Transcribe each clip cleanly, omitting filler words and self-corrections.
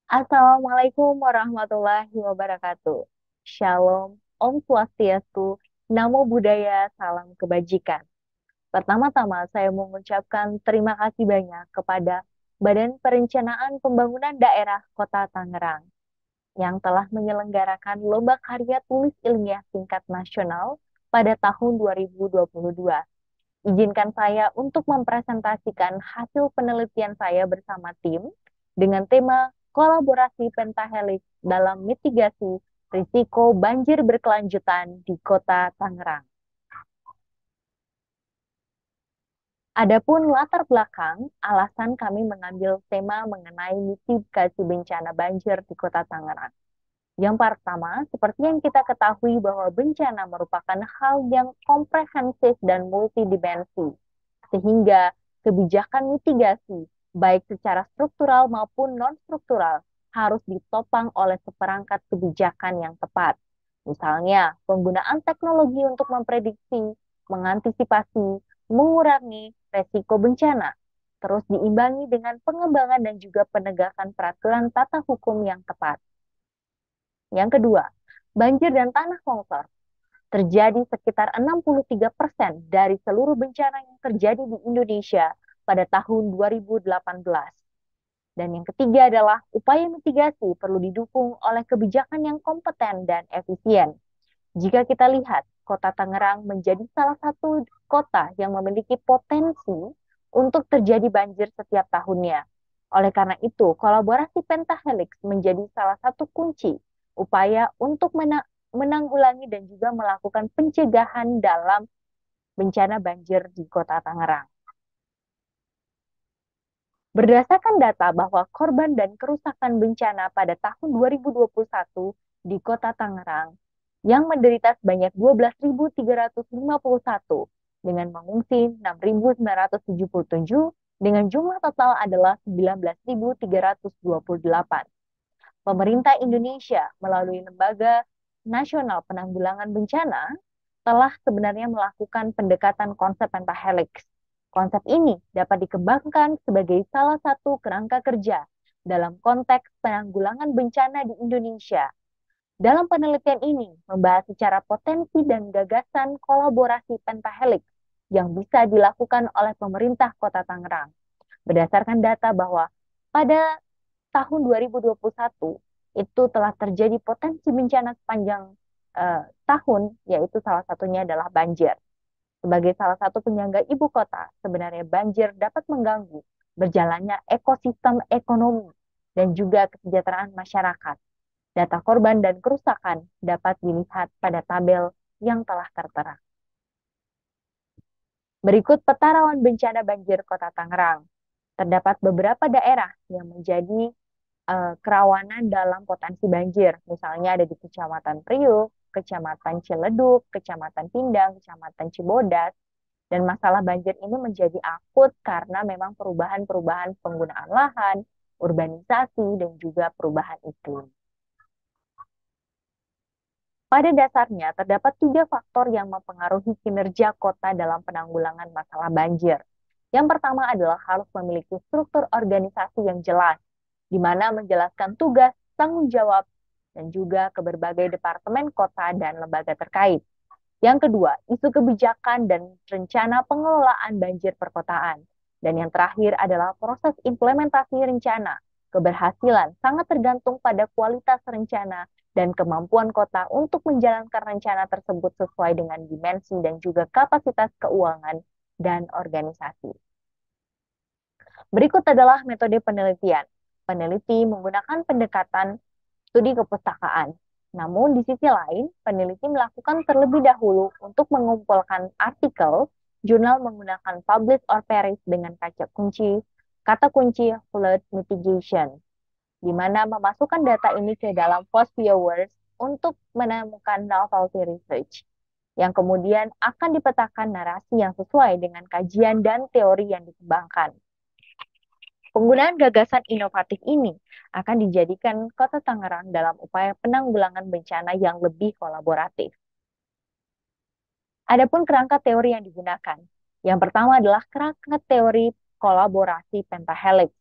Assalamualaikum warahmatullahi wabarakatuh. Shalom, Om Swastiastu, Namo Buddhaya, Salam Kebajikan. Pertama-tama saya mengucapkan terima kasih banyak kepada Badan Perencanaan Pembangunan Daerah Kota Tangerang yang telah menyelenggarakan Lomba Karya Tulis Ilmiah tingkat nasional pada tahun 2022. Izinkan saya untuk mempresentasikan hasil penelitian saya bersama tim dengan tema kolaborasi pentahelix dalam mitigasi risiko banjir berkelanjutan di Kota Tangerang. Adapun latar belakang, alasan kami mengambil tema mengenai mitigasi bencana banjir di Kota Tangerang. Yang pertama, seperti yang kita ketahui bahwa bencana merupakan hal yang komprehensif dan multidimensi, sehingga kebijakan mitigasi, baik secara struktural maupun non-struktural, harus ditopang oleh seperangkat kebijakan yang tepat. Misalnya, penggunaan teknologi untuk memprediksi, mengantisipasi, mengurangi resiko bencana, terus diimbangi dengan pengembangan dan juga penegakan peraturan tata hukum yang tepat. Yang kedua, banjir dan tanah longsor terjadi sekitar 63% dari seluruh bencana yang terjadi di Indonesia pada tahun 2018. Dan yang ketiga adalah upaya mitigasi perlu didukung oleh kebijakan yang kompeten dan efisien. Jika kita lihat, Kota Tangerang menjadi salah satu kota yang memiliki potensi untuk terjadi banjir setiap tahunnya. Oleh karena itu, kolaborasi pentahelix menjadi salah satu kunci upaya untuk menanggulangi dan juga melakukan pencegahan dalam bencana banjir di Kota Tangerang. Berdasarkan data bahwa korban dan kerusakan bencana pada tahun 2021 di Kota Tangerang yang menderita sebanyak 12.351 dengan mengungsi 6.977 dengan jumlah total adalah 19.328. Pemerintah Indonesia melalui Lembaga Nasional Penanggulangan Bencana telah sebenarnya melakukan pendekatan konsep pentahelix. Konsep ini dapat dikembangkan sebagai salah satu kerangka kerja dalam konteks penanggulangan bencana di Indonesia. Dalam penelitian ini membahas secara potensi dan gagasan kolaborasi pentahelix yang bisa dilakukan oleh pemerintah Kota Tangerang. Berdasarkan data bahwa pada tahun 2021 itu telah terjadi potensi bencana sepanjang tahun, yaitu salah satunya adalah banjir. Sebagai salah satu penyangga ibu kota, sebenarnya banjir dapat mengganggu berjalannya ekosistem ekonomi dan juga kesejahteraan masyarakat. Data korban dan kerusakan dapat dilihat pada tabel yang telah tertera. Berikut peta rawan bencana banjir Kota Tangerang. Terdapat beberapa daerah yang menjadi kerawanan dalam potensi banjir. Misalnya ada di Kecamatan Priuk, Kecamatan Ciledug, Kecamatan Pindang, Kecamatan Cibodas. Dan masalah banjir ini menjadi akut karena memang perubahan-perubahan penggunaan lahan, urbanisasi, dan juga perubahan iklim. Pada dasarnya, terdapat 3 faktor yang mempengaruhi kinerja kota dalam penanggulangan masalah banjir. Yang pertama adalah harus memiliki struktur organisasi yang jelas, di mana menjelaskan tugas, tanggung jawab, dan juga ke berbagai departemen kota dan lembaga terkait. Yang kedua, isu kebijakan dan rencana pengelolaan banjir perkotaan. Dan yang terakhir adalah proses implementasi rencana. Keberhasilan sangat tergantung pada kualitas rencana dan kemampuan kota untuk menjalankan rencana tersebut sesuai dengan dimensi dan juga kapasitas keuangan dan organisasi. Berikut adalah metode penelitian. Peneliti menggunakan pendekatan studi kepustakaan. Namun di sisi lain, peneliti melakukan terlebih dahulu untuk mengumpulkan artikel, jurnal menggunakan publish or perish dengan kata kunci flood mitigation, di mana memasukkan data ini ke dalam post viewers untuk menemukan novelty research, yang kemudian akan dipetakan narasi yang sesuai dengan kajian dan teori yang dikembangkan. Penggunaan gagasan inovatif ini akan dijadikan Kota Tangerang dalam upaya penanggulangan bencana yang lebih kolaboratif. Adapun kerangka teori yang digunakan. Yang pertama adalah kerangka teori kolaborasi pentahelix,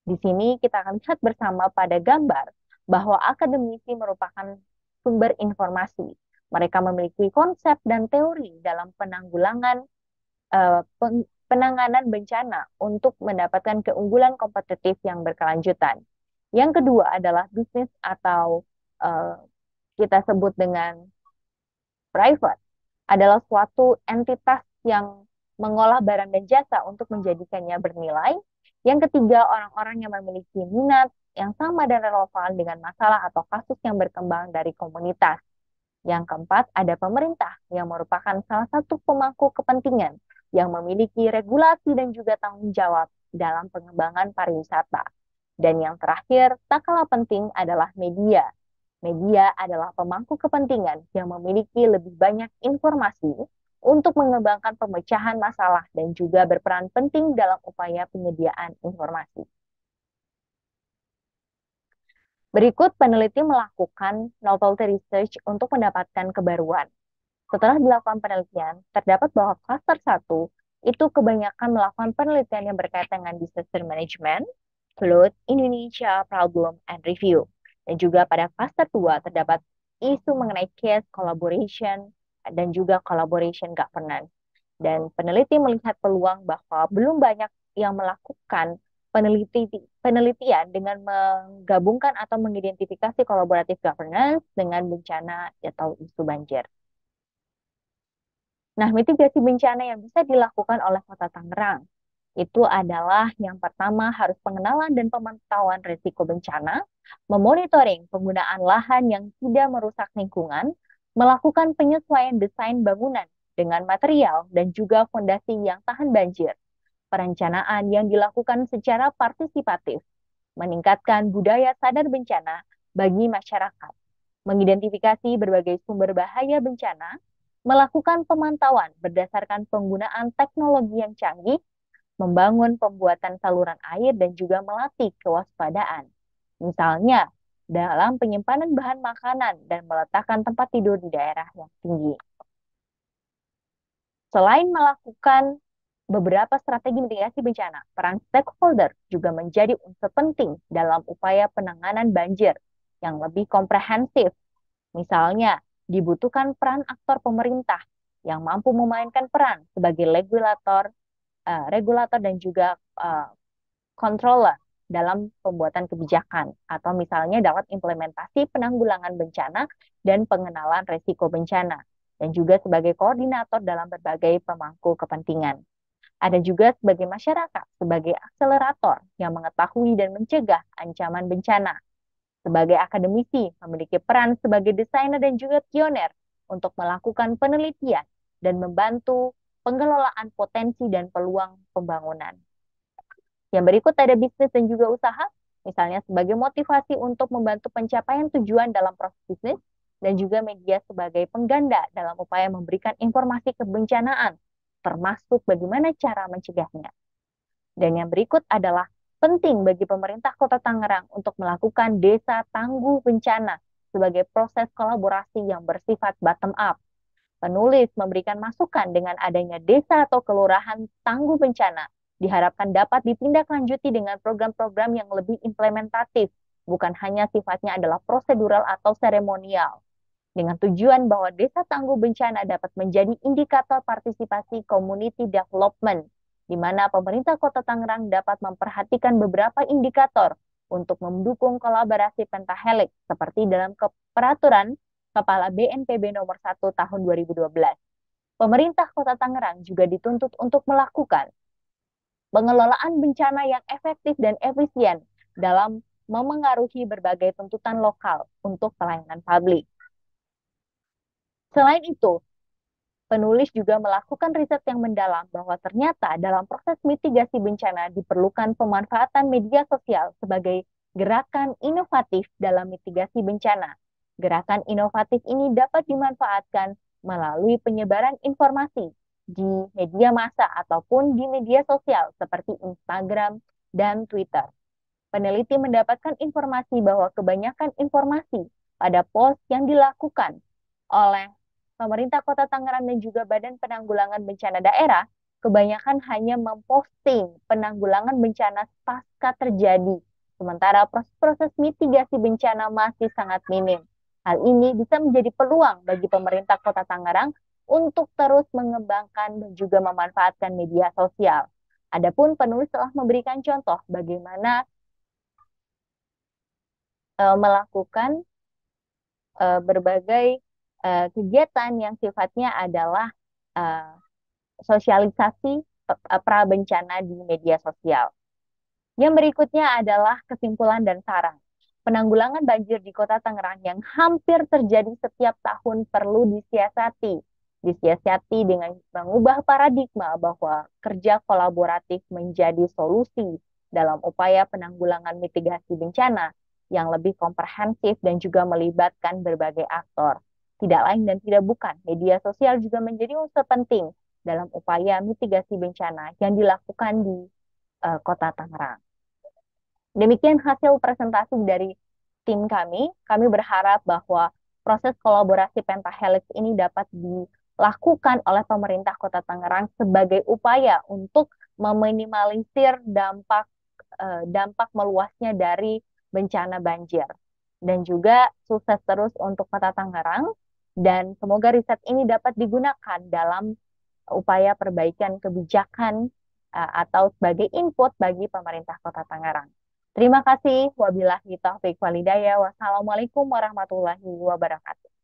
Di sini kita akan lihat bersama pada gambar bahwa akademisi merupakan sumber informasi. Mereka memiliki konsep dan teori dalam penanganan bencana untuk mendapatkan keunggulan kompetitif yang berkelanjutan. Yang kedua adalah bisnis atau eh, kita sebut dengan private, adalah suatu entitas yang mengolah barang dan jasa untuk menjadikannya bernilai. Yang ketiga, orang-orang yang memiliki minat yang sama dan relevan dengan masalah atau kasus yang berkembang dari komunitas. Yang keempat, ada pemerintah yang merupakan salah satu pemangku kepentingan yang memiliki regulasi dan juga tanggung jawab dalam pengembangan pariwisata. Dan yang terakhir, tak kalah penting adalah media. Media adalah pemangku kepentingan yang memiliki lebih banyak informasi untuk mengembangkan pemecahan masalah dan juga berperan penting dalam upaya penyediaan informasi. Berikut peneliti melakukan novelty research untuk mendapatkan kebaruan. Setelah dilakukan penelitian, terdapat bahwa cluster 1 itu kebanyakan melakukan penelitian yang berkaitan dengan disaster management, flood, Indonesia, problem, and review. Dan juga pada cluster 2 terdapat isu mengenai case collaboration dan juga collaboration governance. Dan peneliti melihat peluang bahwa belum banyak yang melakukan penelitian dengan menggabungkan atau mengidentifikasi collaborative governance dengan bencana atau isu banjir. Nah, mitigasi bencana yang bisa dilakukan oleh Kota Tangerang itu adalah yang pertama harus pengenalan dan pemantauan risiko bencana, memonitoring penggunaan lahan yang tidak merusak lingkungan, melakukan penyesuaian desain bangunan dengan material dan juga fondasi yang tahan banjir, perencanaan yang dilakukan secara partisipatif, meningkatkan budaya sadar bencana bagi masyarakat, mengidentifikasi berbagai sumber bahaya bencana, melakukan pemantauan berdasarkan penggunaan teknologi yang canggih, membangun pembuatan saluran air dan juga melatih kewaspadaan. Misalnya, dalam penyimpanan bahan makanan dan meletakkan tempat tidur di daerah yang tinggi. Selain melakukan beberapa strategi mitigasi bencana, peran stakeholder juga menjadi unsur penting dalam upaya penanganan banjir yang lebih komprehensif. Misalnya, dibutuhkan peran aktor pemerintah yang mampu memainkan peran sebagai regulator dan juga controller dalam pembuatan kebijakan atau misalnya dalam implementasi penanggulangan bencana dan pengenalan risiko bencana dan juga sebagai koordinator dalam berbagai pemangku kepentingan. Ada juga sebagai masyarakat, sebagai akselerator yang mengetahui dan mencegah ancaman bencana. Sebagai akademisi, memiliki peran sebagai desainer dan juga pioner untuk melakukan penelitian dan membantu pengelolaan potensi dan peluang pembangunan. Yang berikut ada bisnis dan juga usaha, misalnya sebagai motivasi untuk membantu pencapaian tujuan dalam proses bisnis, dan juga media sebagai pengganda dalam upaya memberikan informasi kebencanaan, termasuk bagaimana cara mencegahnya. Dan yang berikut adalah penting bagi pemerintah Kota Tangerang untuk melakukan desa tangguh bencana sebagai proses kolaborasi yang bersifat bottom up. Penulis memberikan masukan dengan adanya desa atau kelurahan tangguh bencana diharapkan dapat ditindaklanjuti dengan program-program yang lebih implementatif, bukan hanya sifatnya adalah prosedural atau seremonial. Dengan tujuan bahwa desa tangguh bencana dapat menjadi indikator partisipasi community development, di mana pemerintah Kota Tangerang dapat memperhatikan beberapa indikator untuk mendukung kolaborasi pentahelix seperti dalam peraturan Kepala BNPB nomor 1 tahun 2012. Pemerintah Kota Tangerang juga dituntut untuk melakukan pengelolaan bencana yang efektif dan efisien dalam memengaruhi berbagai tuntutan lokal untuk pelayanan publik. Selain itu, penulis juga melakukan riset yang mendalam bahwa ternyata dalam proses mitigasi bencana diperlukan pemanfaatan media sosial sebagai gerakan inovatif dalam mitigasi bencana. Gerakan inovatif ini dapat dimanfaatkan melalui penyebaran informasi di media massa ataupun di media sosial seperti Instagram dan Twitter. Peneliti mendapatkan informasi bahwa kebanyakan informasi pada post yang dilakukan oleh pemerintah Kota Tangerang dan juga Badan Penanggulangan Bencana Daerah kebanyakan hanya memposting penanggulangan bencana pasca terjadi sementara proses-proses mitigasi bencana masih sangat minim. Hal ini bisa menjadi peluang bagi pemerintah Kota Tangerang untuk terus mengembangkan dan juga memanfaatkan media sosial. Adapun penulis telah memberikan contoh bagaimana melakukan berbagai kegiatan yang sifatnya adalah uh, sosialisasi pra bencana di media sosial. Yang berikutnya adalah kesimpulan dan saran. Penanggulangan banjir di Kota Tangerang yang hampir terjadi setiap tahun perlu disiasati. Disiasati dengan mengubah paradigma bahwa kerja kolaboratif menjadi solusi dalam upaya penanggulangan mitigasi bencana yang lebih komprehensif dan juga melibatkan berbagai aktor. Tidak lain dan tidak bukan, media sosial juga menjadi unsur penting dalam upaya mitigasi bencana yang dilakukan di Kota Tangerang. Demikian hasil presentasi dari tim kami. Kami berharap bahwa proses kolaborasi Pentahelix ini dapat dilakukan oleh pemerintah Kota Tangerang sebagai upaya untuk meminimalisir dampak meluasnya dari bencana banjir. Dan juga sukses terus untuk Kota Tangerang dan semoga riset ini dapat digunakan dalam upaya perbaikan kebijakan atau sebagai input bagi pemerintah Kota Tangerang. Terima kasih. Wabillahi taufiq walhidayah. Wassalamualaikum warahmatullahi wabarakatuh.